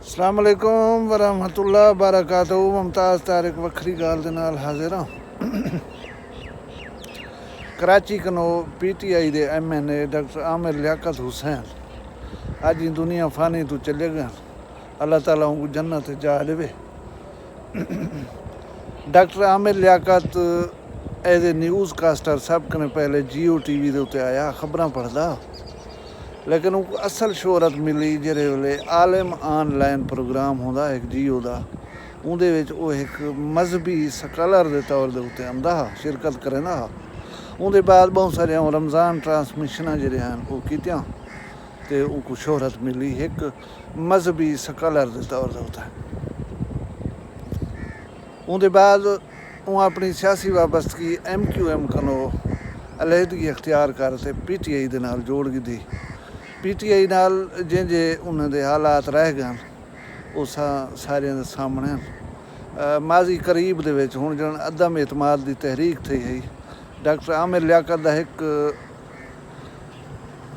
अस्सलाम वालेकुम वरहमतुल्लाह बरकातहू। मुमताज़ तारिक वक्री गाल दे नाल हाजिर हाँ। कराची कनो PTI दे MNA डॉक्टर आमिर लियाकत हुसैन अज ही दुनिया फानी तो चले गए। अल्लाह ताला उनको जन्नत जा देवे। Doctor Aamir Liaquat as a newscaster सब कने पहले GO TV दे उत्ते आया खबरां पढ़दा, लेकिन उनको असल शोहरत मिली जेह्दे वेले आलम ऑनलाइन प्रोग्राम होंदा एक GO दा, उंदे विच ओह एक मजहबी स्कॉलर दे तौर दे उत्ते आंदा हा, शिरकत करदा हा। उंदे बाद बहुत सारे रमज़ान ट्रांसमिशनां जेह्ड़े हैं ओह कीतियां ते उनको शोहरत मिली एक मजहबी स्कॉलर दे तौर दे उत्ते। उंदे बाद उन अपनी सियासी वाबस्तगी MQM कनो अलहदगी अख्तियार करते PTI दे नाल जोड़ दी। PTI नाल जे उन्होंने हालात रह गए वो सारे सामने माजी करीब दे विच हुण जन अदम एतमाद की तहरीक थी है। डॉक्टर आमिर लियाकत का एक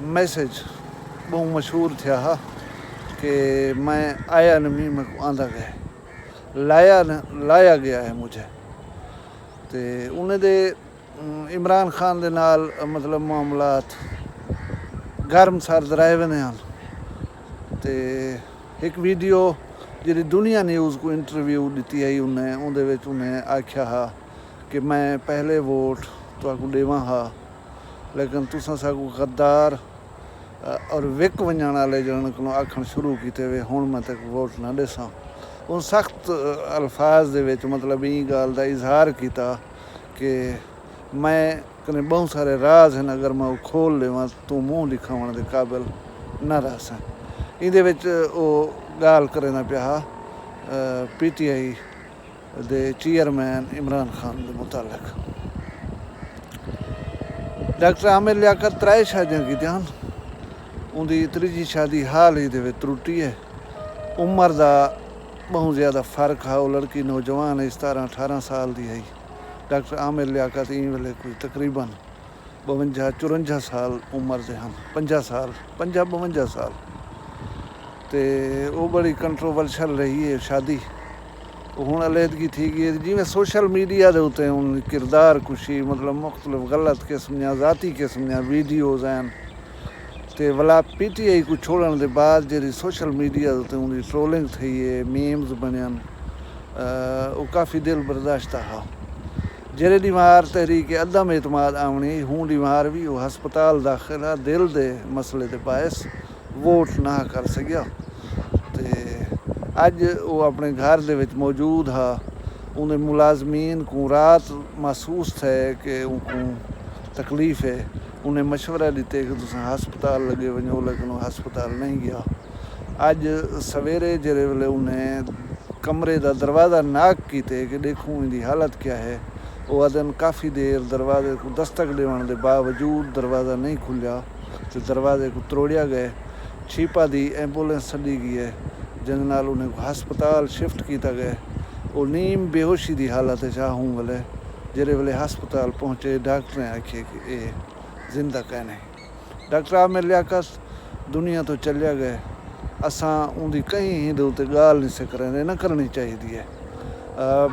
मैसेज बहुत मशहूर थिया हा कि मैं आया नहीं, मैं आंदा गया, लाया गया है मुझे। तो उन्हें इमरान खान दे नाल मतलब मामलात गर्म सर्द रहे हुए हैं। तो एक वीडियो जी दुनिया न्यूज़ को इंटरव्यू दी है उन्हें आख्या हा कि मैं पहले वोट तो देवा हा, लेकिन तुसा साकू गद्दार और विक वजन वाले जन को आखण शुरू किए वे हुण मैं तक वोट ना देसा। उन सख्त अल्फाज दे विच मतलब ई गाल दा इजहार किया कि मैं कने बहुत सारे राज हैं, अगर मैं खोल लेवां तू मुँह दिखावन के काबिल न रह सा। इहदे विच गाल करना पिया PTI दे चेयरमैन इमरान खान के मुतालिक। डॉक्टर आमिर लियाकत 3 शादियां कीतियां, उनकी 3जी शादी हाल ही दे त्रुटी है। उम्र का बहुत ज़्यादा फ़र्क है, वो लड़की नौजवान है, 17-18 साल की है। डॉक्टर आमिर लियाकत ई वेले कोई तकरीबन 52-54 साल उम्र के हैं, 50 साल 52 साल। तो वो बड़ी कंट्रोवर्शल रही है शादी। हुण अलहदगी थी गई जिमें सोशल मीडिया के उत्ते हुण किरदार कुशी मतलब मुख्तलिफ गलत किस्म या ज़ाती किस्म या वीडियोज़ हैं। तो भला PTI को छोड़न के बाद जी सोशल मीडिया उत्ते उनकी ट्रोलिंग थी है, मीम्स बनन, वो काफ़ी दिल बर्दाश्त हा। जेरे बीमार तहरीक अदम एतमाद आवनी हूँ बीमार भी वो हस्पताल दाखिल है, दिल दे मसले के बायस वोट ना कर सकिया। तो अज वो अपने घर दे विच मौजूद हा। उन्हें मुलाजमीन को रात महसूस थे कि उनको तकलीफ़ है, उन्हें मशवरा दिते कि तुम हस्पताल लगे वजो, लेकिन वो हस्पताल नहीं गया। अज सवेरे जेरे वेले उन्हें कमरे का दरवाज़ा नाक किते कि देखूँ इनकी हालत क्या है। वो अदन काफ़ी देर दरवाजे को दस्तक देने के बावजूद दरवाज़ा नहीं खुलिया, तो दरवाजे को तोड़िया गए। छीपा दी एम्बुलेंस सदी गई है, जिन नाल उन्हें हस्पताल शिफ्ट किया गया। वो नीम बेहोशी की हालत है चाहूँ वाले जेरे वेले हस्पताल पहुँचे, डॉक्टर आखे कि ये जिंदा कहने। डॉक्टर आमिर लियाकत दुनिया तो चलिया गए। असां उनकी कहीं ही दे उत्ते गाल नहीं से करें, न करनी चाहिए है।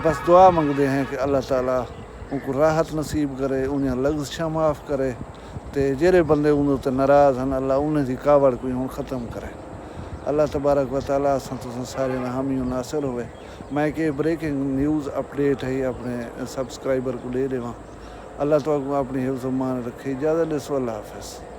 बस दुआ मंगते हैं कि अल्लाह ताला उनको राहत नसीब करे, उन्हें लग़्ज़िशां माफ़ करे। तो जेरे बंदे उन्हें उत्ते नाराज़ हैं अल्लाह उन्हें दी कावड़ कोई हुण ख़त्म करे। अल्लाह तबारक व तआला असां तुसां सारे हामी नासिर होवे। मैं कि ब्रेकिंग न्यूज़ अपडेट है अपने सब्सक्राइबर को दे देवां। अल्लाह तो अपनी हिफ्ज़ मान रखे। इजाज़त दे, अल्लाह हाफ़िज़।